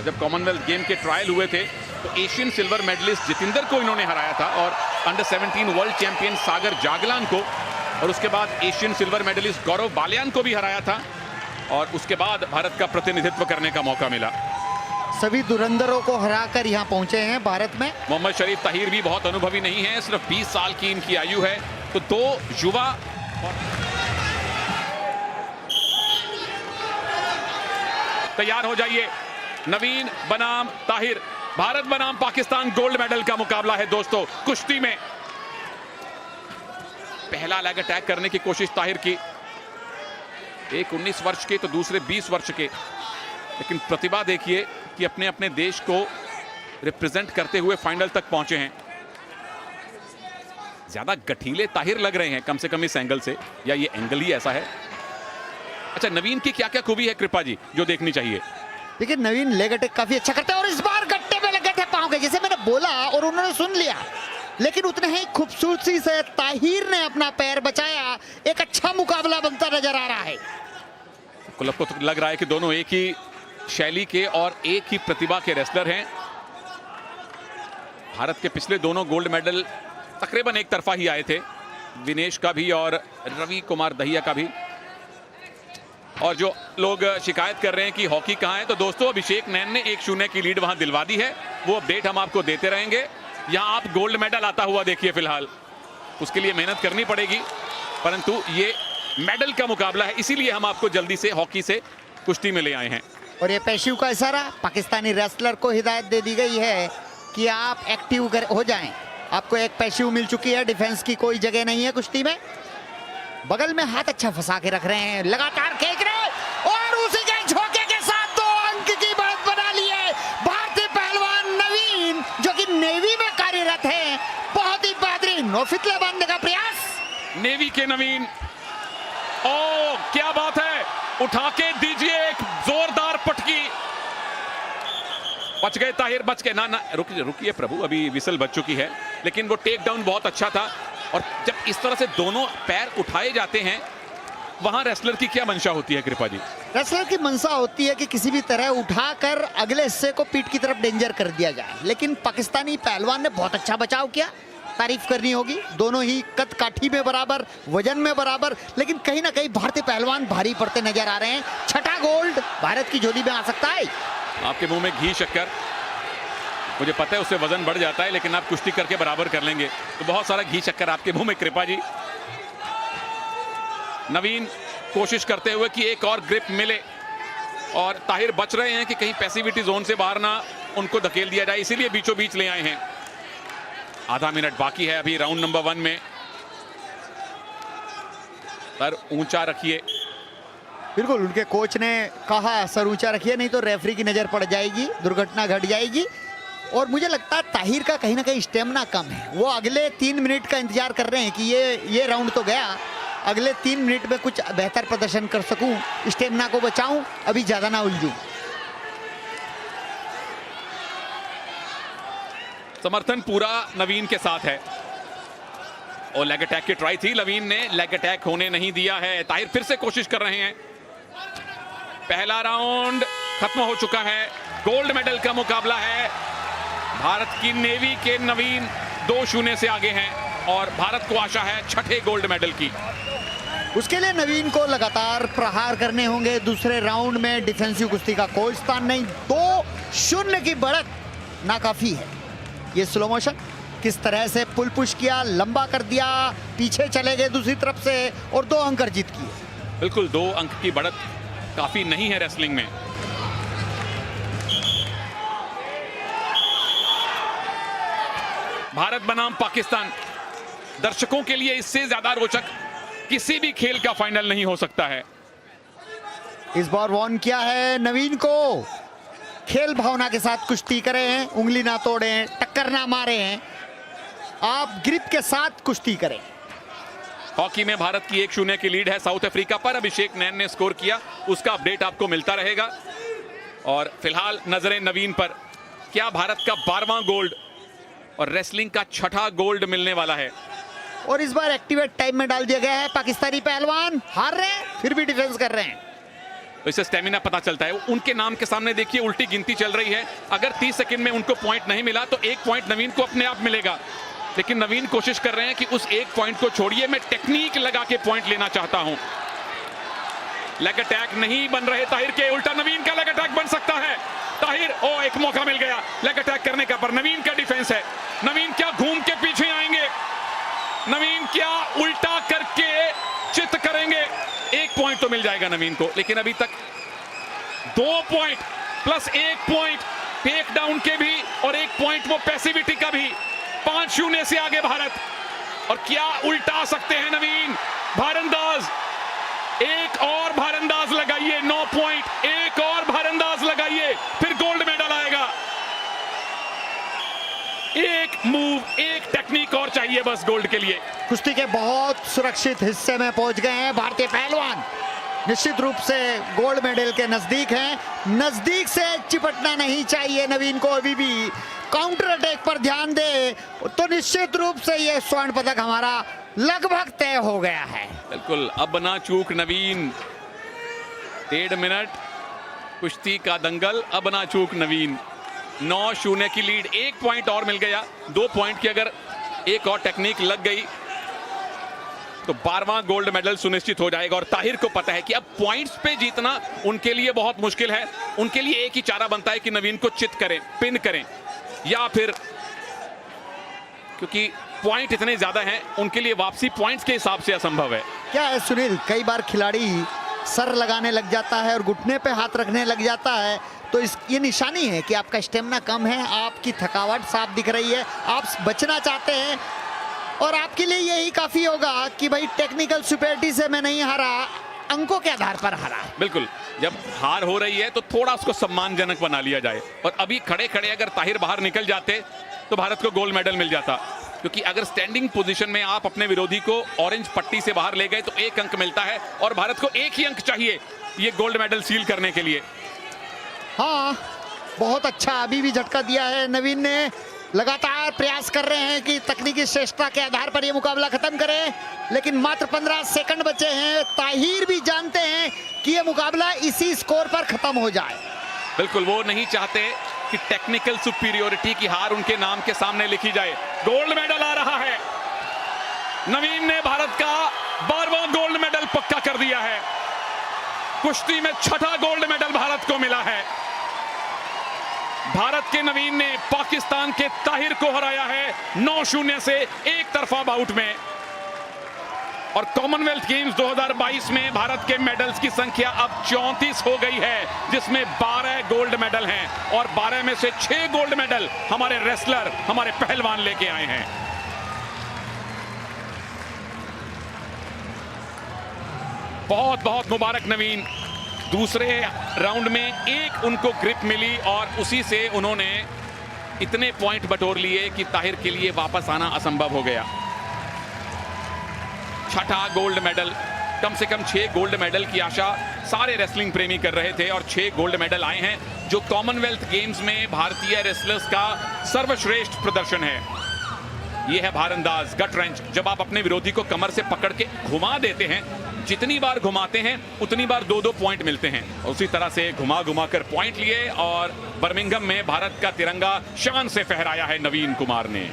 जब Commonwealth game के trial हुए थे तो एशियन सिल्वर मेडलिस्ट जितेंद्र को इन्होंने हराया था और अंडर 17 वर्ल्ड चैंपियन सागर जागलान को, और उसके बाद एशियन सिल्वर मेडलिस्ट गौरव बालियान को भी हराया था और उसके बाद भारत का प्रतिनिधित्व करने का मौका मिला। सभी धुरंधरों को हराकर यहाँ पहुंचे हैं भारत में। मोहम्मद शरीफ ताहिर भी बहुत अनुभवी नहीं है, सिर्फ 20 साल की इनकी आयु है। तो दो युवा तैयार हो जाइए। नवीन बनाम ताहिर, भारत बनाम पाकिस्तान गोल्ड मेडल का मुकाबला है दोस्तों। कुश्ती में पहला लेग अटैक करने की कोशिश ताहिर की, एक 19 वर्ष के तो दूसरे 20 वर्ष के, लेकिन प्रतिभा देखिए कि अपने अपने देश को रिप्रेजेंट करते हुए फाइनल तक पहुंचे हैं। ज्यादा गठीले ताहिर लग रहे हैं कम से कम इस एंगल से, या ये एंगल ही ऐसा है। अच्छा, नवीन की क्या क्या खूबी है कृपा जी जो देखनी चाहिए? देखिए नवीन लेग अटैक काफी अच्छा करते हैं और इस बार गट्टे में लगे थे पांव के, जैसे मैंने बोला और उन्होंने सुन लिया, लेकिन उतने ही खूबसूरती से ताहिर ने अपना पैर बचाया। एक अच्छा मुकाबला बनता नजर आ रहा है। क्लब को तो लग रहा है कि दोनों एक ही शैली के और एक ही प्रतिभा के रेसलर हैं। भारत के पिछले दोनों गोल्ड मेडल तकरीबन एक तरफा ही आए थे, विनेश का भी और रवि कुमार दहिया का भी। और जो लोग शिकायत कर रहे हैं कि हॉकी कहां है, तो दोस्तों अभिषेक नैन ने 1-0 की लीड वहां दिलवा दी है। वो अपडेट हम आपको देते रहेंगे। यहां आप गोल्ड मेडल आता हुआ देखिए फिलहाल, उसके लिए मेहनत करनी पड़ेगी, परंतु ये मेडल का मुकाबला है, इसीलिए हम आपको जल्दी से हॉकी से कुश्ती में ले आए हैं। और ये पेशिव का इशारा पाकिस्तानी रेसलर को हिदायत दे दी गई है कि आप एक्टिव हो जाएं। आपको एक पेशिव मिल चुकी है, डिफेंस की कोई जगह नहीं है कुश्ती में। बगल में हाथ अच्छा फंसा के रख रहे हैं, लगातार खींच रहे हैं और उसी के झोंके के साथ 2 अंक की बढ़त बना ली है भारतीय पहलवान नवीन, जो कि नेवी में कार्यरत है। बहुत ही बेहतरीन नौफितले बांधने का प्रयास नेवी के नवीन। ओ क्या बात है, उठा के दीजिए एक जोरदार पटकी। बच गए ताहिर, बच गए। ना रुकिए प्रभु, अभी विसल बच चुकी है, लेकिन वो टेक डाउन बहुत अच्छा था। और जब इस तरह से दोनों पैर उठाए जाते हैं, वहां रेसलर की क्या मंशा होती है कृपा जी? रेसलर की मंशा होती है कि किसी भी तरह उठाकर अगले हिस्से को पीठ की तरफ डेंजर कर दिया जाए, लेकिन पाकिस्तानी पहलवान ने बहुत अच्छा बचाव किया, तारीफ करनी होगी। दोनों ही कद काठी में बराबर, वजन में बराबर, लेकिन कहीं ना कहीं भारतीय पहलवान भारी पड़ते नजर आ रहे हैं। छठा गोल्ड भारत की झोली में आ सकता है। आपके मुंह में घी शक्कर, मुझे पता है उससे वजन बढ़ जाता है, लेकिन आप कुश्ती करके बराबर कर लेंगे, तो बहुत सारा घी शक्कर आपके मुंह में कृपा जी। नवीन कोशिश करते हुए कि एक और ग्रिप मिले, और ताहिर बच रहे हैं कि कहीं पैसिविटी जोन से बाहर ना उनको धकेल दिया जाए, इसीलिए बीचों बीच ले आए हैं। आधा मिनट बाकी है अभी राउंड नंबर 1 में। सर ऊंचा रखिए। बिल्कुल, उनके कोच ने कहा सर ऊंचा रखिए, नहीं तो रेफरी की नजर पड़ जाएगी, दुर्घटना घट जाएगी। और मुझे लगता है ताहिर का कहीं ना कहीं स्टेमिना कम है। वो अगले 3 मिनट का इंतजार कर रहे हैं कि ये राउंड तो गया, अगले 3 मिनट में कुछ बेहतर प्रदर्शन कर सकूं, स्टेमिना को बचाऊं, अभी ज्यादा ना उलझूं। समर्थन पूरा नवीन के साथ है और लेग अटैक की ट्राई थी, नवीन ने लेग अटैक होने नहीं दिया है। ताहिर फिर से कोशिश कर रहे हैं। पहला राउंड खत्म हो चुका है, गोल्ड मेडल का मुकाबला है। भारत की नेवी के नवीन 2-0 से आगे हैं और भारत को आशा है छठे गोल्ड मेडल की। उसके लिए नवीन को लगातार प्रहार करने होंगे दूसरे राउंड में। डिफेंसिव कुश्ती का कोई स्थान नहीं, 2-0 की बढ़त नाकाफी है। ये स्लो मोशन किस तरह से पुल पुश किया, लंबा कर दिया, पीछे चले गए दूसरी तरफ से और 2 अंक अर्जित किए। बिल्कुल 2 अंक की बढ़त काफी नहीं है रेसलिंग में। भारत बनाम पाकिस्तान, दर्शकों के लिए इससे ज्यादा रोचक किसी भी खेल का फाइनल नहीं हो सकता है। इस बार वॉर्न किया है नवीन को, खेल भावना के साथ कुश्ती करें, उंगली ना तोड़ें, टक्कर ना मारें, आप ग्रिप के साथ कुश्ती करें। हॉकी में भारत की 1-0 की लीड है साउथ अफ्रीका पर। अभिषेक नैन ने स्कोर किया, उसका अपडेट आपको मिलता रहेगा। और फिलहाल नजरें नवीन पर। क्या भारत का 12वां गोल्ड और रेसलिंग का 6ठा गोल्ड मिलने वाला है? और इस बार एक्टिवेट टाइम में डाल दिया गया है। पाकिस्तानी पहलवान हार रहे हैं, फिर भी डिफेंस कर रहे हैं। तो इससे स्टेमिना पता चलता है। उनके नाम के सामने देखिए उल्टी गिनती चल रही है। अगर 30 सेकंड में उनको पॉइंट नहीं मिला तो 1 पॉइंट नवीन को अपने आप मिलेगा, लेकिन नवीन कोशिश कर रहे हैं कि उस 1 पॉइंट को छोड़िए, मैं टेक्निक लगा के पॉइंट लेना चाहता हूं। लेग अटैक नहीं बन रहे ताहिर के, उल्टा नवीन का लेग अटैक बन सकता है। ताहिर, ओ एक मौका मिल गया लेग अटैक करने का, पर नवीन का डिफेंस है। नवीन क्या घूम के पीछे आएंगे, नवीन क्या उल्टा करके चित करेंगे। 1 पॉइंट तो मिल जाएगा नवीन को, लेकिन अभी तक 2 point plus 1 point take down के भी और 1 पॉइंट वो पैसिविटी का भी। 5-0 से आगे भारत। और क्या उल्टा सकते हैं नवीन। भारंदाज, एक और भारंदाज लगाइए, 9 पॉइंट, एक और भारंदाज लगाइए, फिर गोल्ड मेडल आएगा। एक मूव, एक टेक्निक और चाहिए बस गोल्ड के लिए। कुश्ती के बहुत सुरक्षित हिस्से में पहुंच गए हैं भारतीय पहलवान। निश्चित रूप से गोल्ड मेडल के नजदीक हैं। नजदीक से चिपटना नहीं चाहिए नवीन को। अभी भी काउंटर अटैक पर ध्यान दे तो निश्चित रूप से ये स्वर्ण पदक हमारा लगभग तय हो गया है। बिल्कुल, अब ना चूक नवीन। 1.5 मिनट कुश्ती का दंगल, अब ना चूक नवीन। 9-0 की लीड, 1 पॉइंट और मिल गया। 2 पॉइंट की अगर एक और टेक्निक लग गई तो 12वां गोल्ड मेडल सुनिश्चित हो जाएगा। और ताहिर को पता है कि अब पॉइंट्स पे जीतना उनके लिए बहुत मुश्किल है। उनके लिए एक ही चारा बनता है कि नवीन को चित करें, पिन करें, या फिर क्योंकि पॉइंट इतने ज्यादा हैं उनके लिए वापसी पॉइंट्स के हिसाब से असंभव है। क्या है सुनील, कई बार खिलाड़ी सर लगाने लग जाता है और घुटने पे हाथ रखने लग जाता है, तो ये निशानी है कि आपका स्टेमिना कम है, आपकी थकावट साफ दिख रही है, आप बचना चाहते हैं। और आपके लिए यही काफी होगा कि भाई टेक्निकल सुपेरिटी से मैं नहीं हारा, अंकों के आधार पर हारा। बिल्कुल, जब हार हो रही है तो थोड़ा उसको सम्मानजनक बना लिया जाए। और अभी खड़े खड़े अगर ताहिर बाहर निकल जाते तो भारत को गोल्ड मेडल मिल जाता, क्योंकि अगर स्टैंडिंग पोजीशन में आप अपने विरोधी को ऑरेंज पट्टी से बाहर ले गए तो 1 अंक मिलता है और भारत को 1 ही अंक चाहिए ये गोल्ड मेडल सील करने के लिए। हाँ, बहुत अच्छा अभी भी झटका दिया है नवीन ने। लगातार प्रयास कर रहे हैं कि तकनीकी श्रेष्ठता के आधार पर यह मुकाबला खत्म करें, लेकिन मात्र 15 सेकंड बचे हैं। ताहिर भी जानते हैं कि यह मुकाबला इसी स्कोर पर खत्म हो जाए। बिल्कुल, वो नहीं चाहते कि टेक्निकल सुपीरियोरिटी की हार उनके नाम के सामने लिखी जाए। गोल्ड मेडल आ रहा है। नवीन ने भारत का 12वां गोल्ड मेडल पक्का कर दिया है। कुश्ती में 6ठा गोल्ड मेडल भारत को मिला है। भारत के नवीन ने पाकिस्तान के ताहिर को हराया है 9-0 से एक तरफा बाउट में। और कॉमनवेल्थ गेम्स 2022 में भारत के मेडल्स की संख्या अब 34 हो गई है, जिसमें 12 गोल्ड मेडल हैं और 12 में से 6 गोल्ड मेडल हमारे रेसलर, हमारे पहलवान लेके आए हैं। बहुत बहुत मुबारक नवीन। दूसरे राउंड में एक उनको ग्रिप मिली और उसी से उन्होंने इतने पॉइंट बटोर लिए कि ताहिर के लिए वापस आना असंभव हो गया। 6ठा गोल्ड मेडल, कम से कम 6 गोल्ड मेडल की आशा सारे रेसलिंग प्रेमी कर रहे थे और 6 गोल्ड मेडल आए हैं, जो कॉमनवेल्थ गेम्स में भारतीय रेसलर्स का सर्वश्रेष्ठ प्रदर्शन है। यह है भारंदाज, गट रेंच। जब आप अपने विरोधी को कमर से पकड़ के घुमा देते हैं, जितनी बार घुमाते हैं उतनी बार 2-2 पॉइंट मिलते हैं। उसी तरह से घुमा घुमा कर पॉइंट लिए और बर्मिंघम में भारत का तिरंगा शान से फहराया है नवीन कुमार ने।